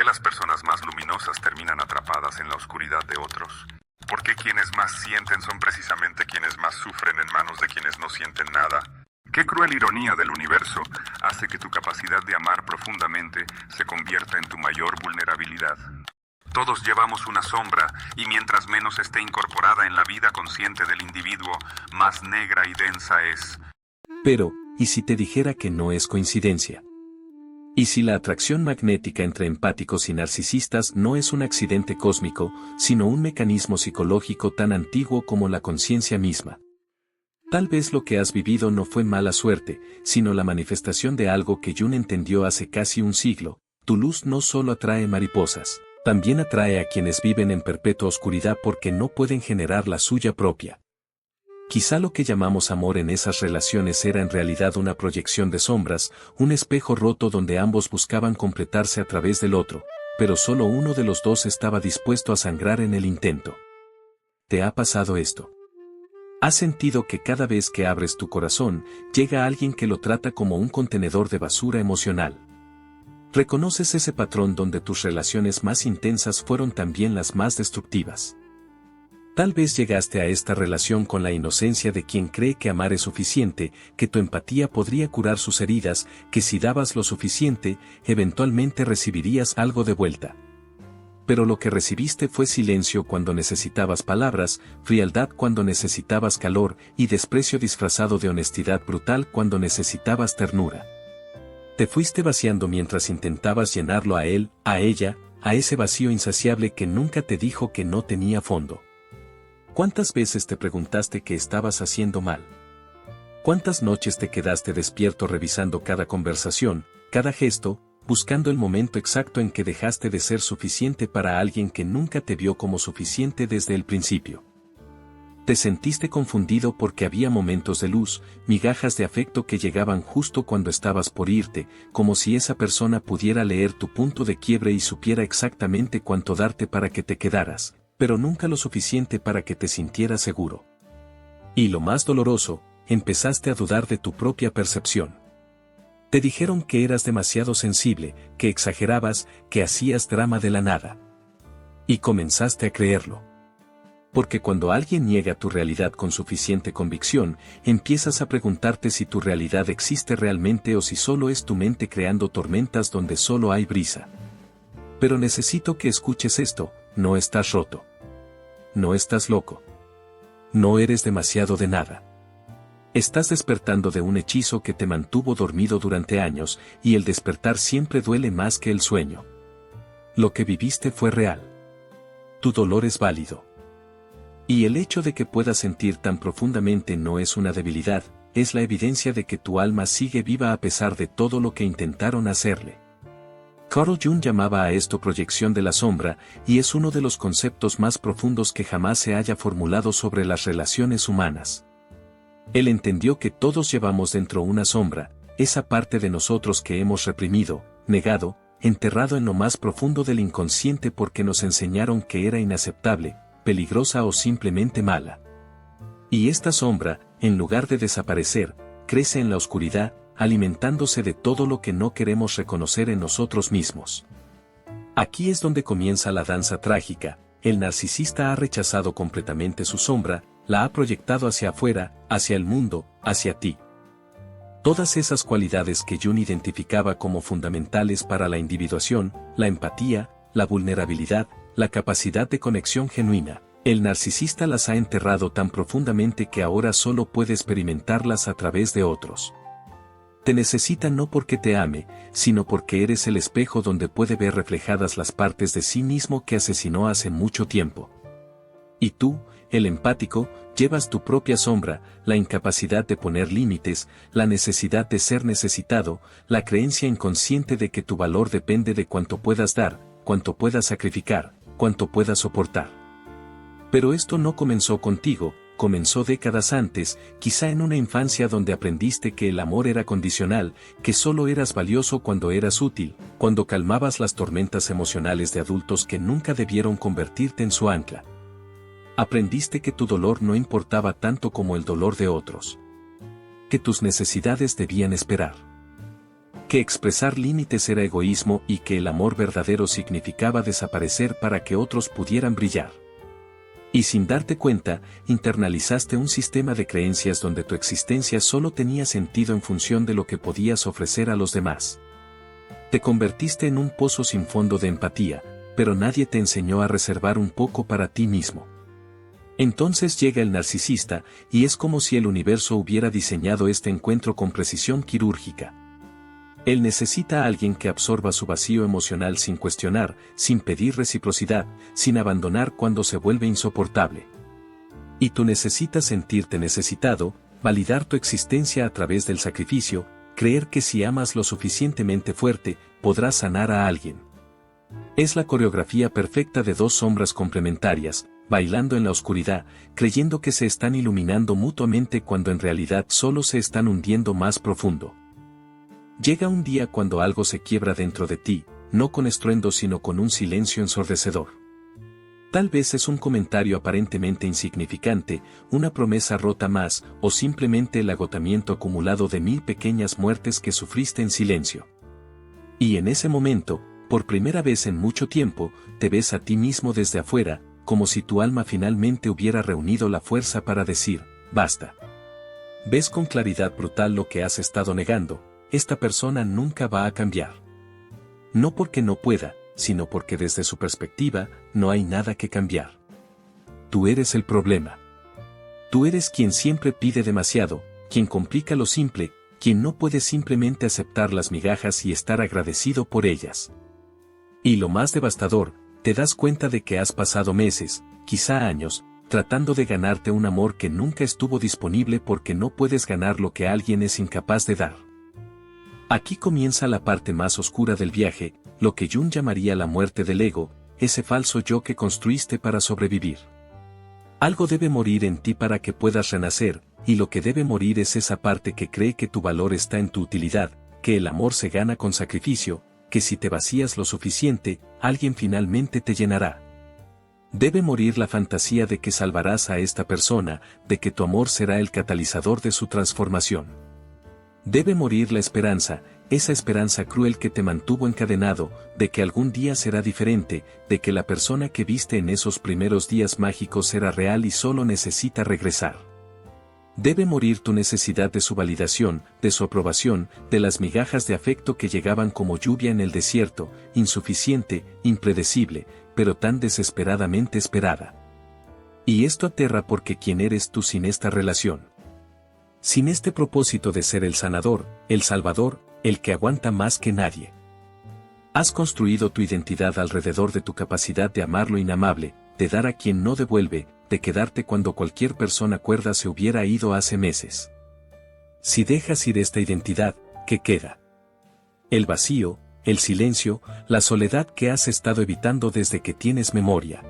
las personas más luminosas terminan atrapadas en la oscuridad de otros? ¿Por qué quienes más sienten son precisamente quienes más sufren en manos de quienes no sienten nada? Qué cruel ironía del universo hace que tu capacidad de amar profundamente se convierta en tu mayor vulnerabilidad. Todos llevamos una sombra, y mientras menos esté incorporada en la vida consciente del individuo, más negra y densa es. Pero, ¿y si te dijera que no es coincidencia? ¿Y si la atracción magnética entre empáticos y narcisistas no es un accidente cósmico, sino un mecanismo psicológico tan antiguo como la conciencia misma? Tal vez lo que has vivido no fue mala suerte, sino la manifestación de algo que Jung entendió hace casi un siglo. Tu luz no solo atrae mariposas, también atrae a quienes viven en perpetua oscuridad porque no pueden generar la suya propia. Quizá lo que llamamos amor en esas relaciones era en realidad una proyección de sombras, un espejo roto donde ambos buscaban completarse a través del otro, pero solo uno de los dos estaba dispuesto a sangrar en el intento. ¿Te ha pasado esto? ¿Has sentido que cada vez que abres tu corazón, llega alguien que lo trata como un contenedor de basura emocional? ¿Reconoces ese patrón donde tus relaciones más intensas fueron también las más destructivas? Tal vez llegaste a esta relación con la inocencia de quien cree que amar es suficiente, que tu empatía podría curar sus heridas, que si dabas lo suficiente, eventualmente recibirías algo de vuelta. Pero lo que recibiste fue silencio cuando necesitabas palabras, frialdad cuando necesitabas calor y desprecio disfrazado de honestidad brutal cuando necesitabas ternura. Te fuiste vaciando mientras intentabas llenarlo a él, a ella, a ese vacío insaciable que nunca te dijo que no tenía fondo. ¿Cuántas veces te preguntaste qué estabas haciendo mal? ¿Cuántas noches te quedaste despierto revisando cada conversación, cada gesto, buscando el momento exacto en que dejaste de ser suficiente para alguien que nunca te vio como suficiente desde el principio? Te sentiste confundido porque había momentos de luz, migajas de afecto que llegaban justo cuando estabas por irte, como si esa persona pudiera leer tu punto de quiebre y supiera exactamente cuánto darte para que te quedaras, pero nunca lo suficiente para que te sintieras seguro. Y lo más doloroso, empezaste a dudar de tu propia percepción. Te dijeron que eras demasiado sensible, que exagerabas, que hacías drama de la nada. Y comenzaste a creerlo. Porque cuando alguien niega tu realidad con suficiente convicción, empiezas a preguntarte si tu realidad existe realmente o si solo es tu mente creando tormentas donde solo hay brisa. Pero necesito que escuches esto, no estás roto. No estás loco. No eres demasiado de nada. Estás despertando de un hechizo que te mantuvo dormido durante años, y el despertar siempre duele más que el sueño. Lo que viviste fue real. Tu dolor es válido. Y el hecho de que puedas sentir tan profundamente no es una debilidad, es la evidencia de que tu alma sigue viva a pesar de todo lo que intentaron hacerle. Carl Jung llamaba a esto proyección de la sombra, y es uno de los conceptos más profundos que jamás se haya formulado sobre las relaciones humanas. Él entendió que todos llevamos dentro una sombra, esa parte de nosotros que hemos reprimido, negado, enterrado en lo más profundo del inconsciente porque nos enseñaron que era inaceptable, peligrosa o simplemente mala. Y esta sombra, en lugar de desaparecer, crece en la oscuridad, alimentándose de todo lo que no queremos reconocer en nosotros mismos. Aquí es donde comienza la danza trágica. El narcisista ha rechazado completamente su sombra, la ha proyectado hacia afuera, hacia el mundo, hacia ti. Todas esas cualidades que Jung identificaba como fundamentales para la individuación, la empatía, la vulnerabilidad, la capacidad de conexión genuina, el narcisista las ha enterrado tan profundamente que ahora solo puede experimentarlas a través de otros. Te necesita no porque te ame, sino porque eres el espejo donde puede ver reflejadas las partes de sí mismo que asesinó hace mucho tiempo. Y tú, el empático, llevas tu propia sombra, la incapacidad de poner límites, la necesidad de ser necesitado, la creencia inconsciente de que tu valor depende de cuánto puedas dar, cuánto puedas sacrificar, cuánto puedas soportar. Pero esto no comenzó contigo, comenzó décadas antes, quizá en una infancia donde aprendiste que el amor era condicional, que solo eras valioso cuando eras útil, cuando calmabas las tormentas emocionales de adultos que nunca debieron convertirte en su ancla. Aprendiste que tu dolor no importaba tanto como el dolor de otros. Que tus necesidades debían esperar. que expresar límites era egoísmo y que el amor verdadero significaba desaparecer para que otros pudieran brillar. Y sin darte cuenta, internalizaste un sistema de creencias donde tu existencia solo tenía sentido en función de lo que podías ofrecer a los demás. Te convertiste en un pozo sin fondo de empatía, pero nadie te enseñó a reservar un poco para ti mismo. Entonces llega el narcisista, y es como si el universo hubiera diseñado este encuentro con precisión quirúrgica. Él necesita a alguien que absorba su vacío emocional sin cuestionar, sin pedir reciprocidad, sin abandonar cuando se vuelve insoportable. Y tú necesitas sentirte necesitado, validar tu existencia a través del sacrificio, creer que si amas lo suficientemente fuerte, podrás sanar a alguien. Es la coreografía perfecta de dos sombras complementarias, bailando en la oscuridad, creyendo que se están iluminando mutuamente cuando en realidad solo se están hundiendo más profundo. Llega un día cuando algo se quiebra dentro de ti, no con estruendo sino con un silencio ensordecedor. Tal vez es un comentario aparentemente insignificante, una promesa rota más, o simplemente el agotamiento acumulado de 1000 pequeñas muertes que sufriste en silencio. Y en ese momento, por primera vez en mucho tiempo, te ves a ti mismo desde afuera, como si tu alma finalmente hubiera reunido la fuerza para decir, basta. Ves con claridad brutal lo que has estado negando. Esta persona nunca va a cambiar. No porque no pueda, sino porque desde su perspectiva, no hay nada que cambiar. Tú eres el problema. Tú eres quien siempre pide demasiado, quien complica lo simple, quien no puede simplemente aceptar las migajas y estar agradecido por ellas. Y lo más devastador, te das cuenta de que has pasado meses, quizá años, tratando de ganarte un amor que nunca estuvo disponible porque no puedes ganar lo que alguien es incapaz de dar. Aquí comienza la parte más oscura del viaje, lo que Jung llamaría la muerte del ego, ese falso yo que construiste para sobrevivir. Algo debe morir en ti para que puedas renacer, y lo que debe morir es esa parte que cree que tu valor está en tu utilidad, que el amor se gana con sacrificio, que si te vacías lo suficiente, alguien finalmente te llenará. Debe morir la fantasía de que salvarás a esta persona, de que tu amor será el catalizador de su transformación. Debe morir la esperanza, esa esperanza cruel que te mantuvo encadenado, de que algún día será diferente, de que la persona que viste en esos primeros días mágicos será real y solo necesita regresar. Debe morir tu necesidad de su validación, de su aprobación, de las migajas de afecto que llegaban como lluvia en el desierto, insuficiente, impredecible, pero tan desesperadamente esperada. Y esto aterra porque ¿quién eres tú sin esta relación? Sin este propósito de ser el sanador, el salvador, el que aguanta más que nadie. Has construido tu identidad alrededor de tu capacidad de amar lo inamable, de dar a quien no devuelve, de quedarte cuando cualquier persona cuerda se hubiera ido hace meses. Si dejas ir esta identidad, ¿qué queda? El vacío, el silencio, la soledad que has estado evitando desde que tienes memoria.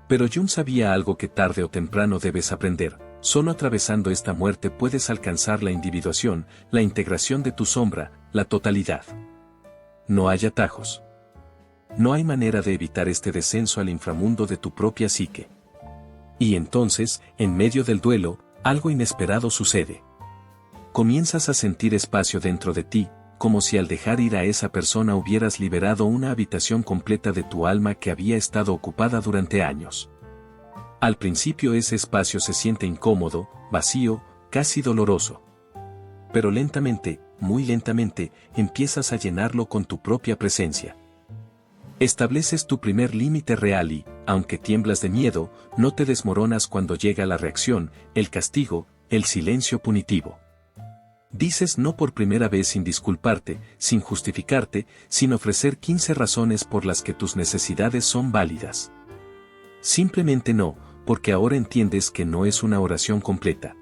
Pero Jung sabía algo que tarde o temprano debes aprender. Solo atravesando esta muerte puedes alcanzar la individuación, la integración de tu sombra, la totalidad. No hay atajos. No hay manera de evitar este descenso al inframundo de tu propia psique. Y entonces, en medio del duelo, algo inesperado sucede. Comienzas a sentir espacio dentro de ti, como si al dejar ir a esa persona hubieras liberado una habitación completa de tu alma que había estado ocupada durante años. Al principio ese espacio se siente incómodo, vacío, casi doloroso. Pero lentamente, muy lentamente, empiezas a llenarlo con tu propia presencia. Estableces tu primer límite real y, aunque tiemblas de miedo, no te desmoronas cuando llega la reacción, el castigo, el silencio punitivo. Dices no por primera vez sin disculparte, sin justificarte, sin ofrecer 15 razones por las que tus necesidades son válidas. Simplemente no, porque ahora entiendes que no es una oración completa.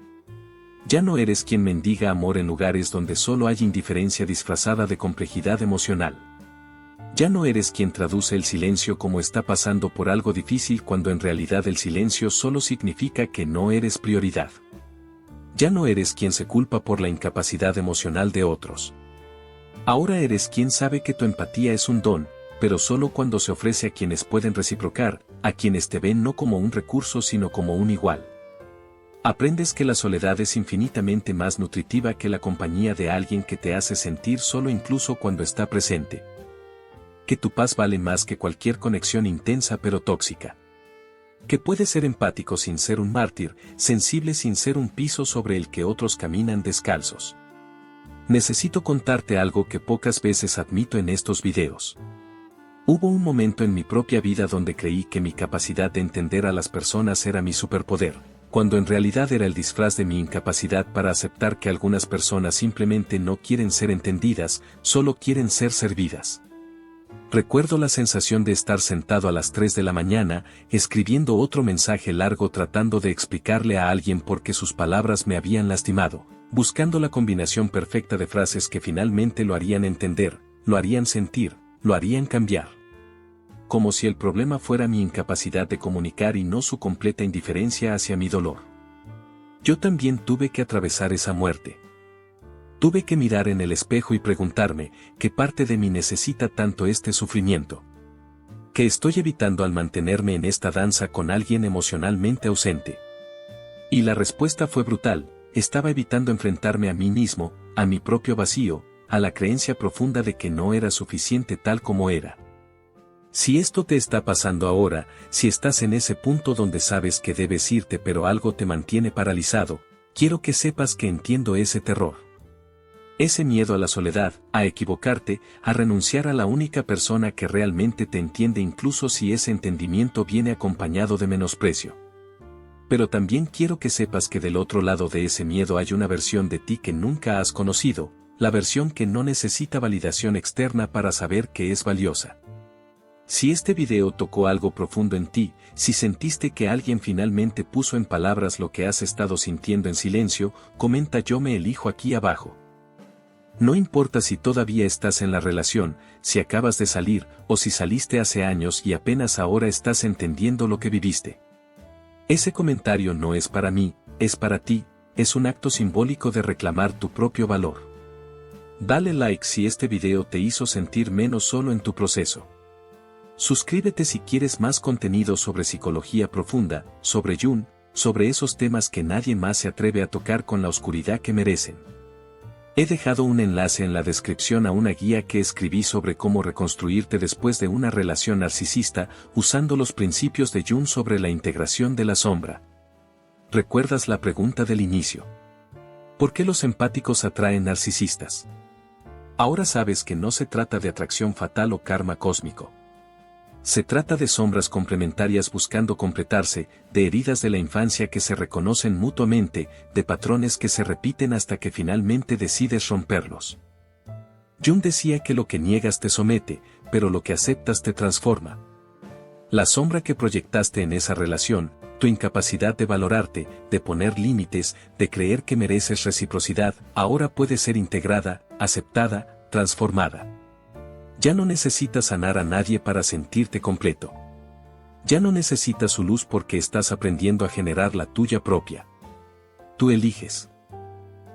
Ya no eres quien mendiga amor en lugares donde solo hay indiferencia disfrazada de complejidad emocional. Ya no eres quien traduce el silencio como está pasando por algo difícil cuando en realidad el silencio solo significa que no eres prioridad. Ya no eres quien se culpa por la incapacidad emocional de otros. Ahora eres quien sabe que tu empatía es un don, pero solo cuando se ofrece a quienes pueden reciprocar, a quienes te ven no como un recurso sino como un igual. Aprendes que la soledad es infinitamente más nutritiva que la compañía de alguien que te hace sentir solo incluso cuando está presente. Que tu paz vale más que cualquier conexión intensa pero tóxica. Que puedes ser empático sin ser un mártir, sensible sin ser un piso sobre el que otros caminan descalzos. Necesito contarte algo que pocas veces admito en estos videos. Hubo un momento en mi propia vida donde creí que mi capacidad de entender a las personas era mi superpoder, cuando en realidad era el disfraz de mi incapacidad para aceptar que algunas personas simplemente no quieren ser entendidas, solo quieren ser servidas. Recuerdo la sensación de estar sentado a las 3 de la mañana, escribiendo otro mensaje largo tratando de explicarle a alguien por qué sus palabras me habían lastimado, buscando la combinación perfecta de frases que finalmente lo harían entender, lo harían sentir, lo harían cambiar. Como si el problema fuera mi incapacidad de comunicar y no su completa indiferencia hacia mi dolor. Yo también tuve que atravesar esa muerte. Tuve que mirar en el espejo y preguntarme, ¿qué parte de mí necesita tanto este sufrimiento? ¿Qué estoy evitando al mantenerme en esta danza con alguien emocionalmente ausente? Y la respuesta fue brutal, estaba evitando enfrentarme a mí mismo, a mi propio vacío, a la creencia profunda de que no era suficiente tal como era. Si esto te está pasando ahora, si estás en ese punto donde sabes que debes irte pero algo te mantiene paralizado, quiero que sepas que entiendo ese terror. Ese miedo a la soledad, a equivocarte, a renunciar a la única persona que realmente te entiende incluso si ese entendimiento viene acompañado de menosprecio. Pero también quiero que sepas que del otro lado de ese miedo hay una versión de ti que nunca has conocido, la versión que no necesita validación externa para saber que es valiosa. Si este video tocó algo profundo en ti, si sentiste que alguien finalmente puso en palabras lo que has estado sintiendo en silencio, comenta "yo me elijo" aquí abajo. No importa si todavía estás en la relación, si acabas de salir, o si saliste hace años y apenas ahora estás entendiendo lo que viviste. Ese comentario no es para mí, es para ti, es un acto simbólico de reclamar tu propio valor. Dale like si este video te hizo sentir menos solo en tu proceso. Suscríbete si quieres más contenido sobre psicología profunda, sobre Jung, sobre esos temas que nadie más se atreve a tocar con la oscuridad que merecen. He dejado un enlace en la descripción a una guía que escribí sobre cómo reconstruirte después de una relación narcisista, usando los principios de Jung sobre la integración de la sombra. ¿Recuerdas la pregunta del inicio? ¿Por qué los empáticos atraen narcisistas? Ahora sabes que no se trata de atracción fatal o karma cósmico. Se trata de sombras complementarias buscando completarse, de heridas de la infancia que se reconocen mutuamente, de patrones que se repiten hasta que finalmente decides romperlos. Jung decía que lo que niegas te somete, pero lo que aceptas te transforma. La sombra que proyectaste en esa relación, tu incapacidad de valorarte, de poner límites, de creer que mereces reciprocidad, ahora puede ser integrada, aceptada, transformada. Ya no necesitas sanar a nadie para sentirte completo. Ya no necesitas su luz porque estás aprendiendo a generar la tuya propia. Tú eliges.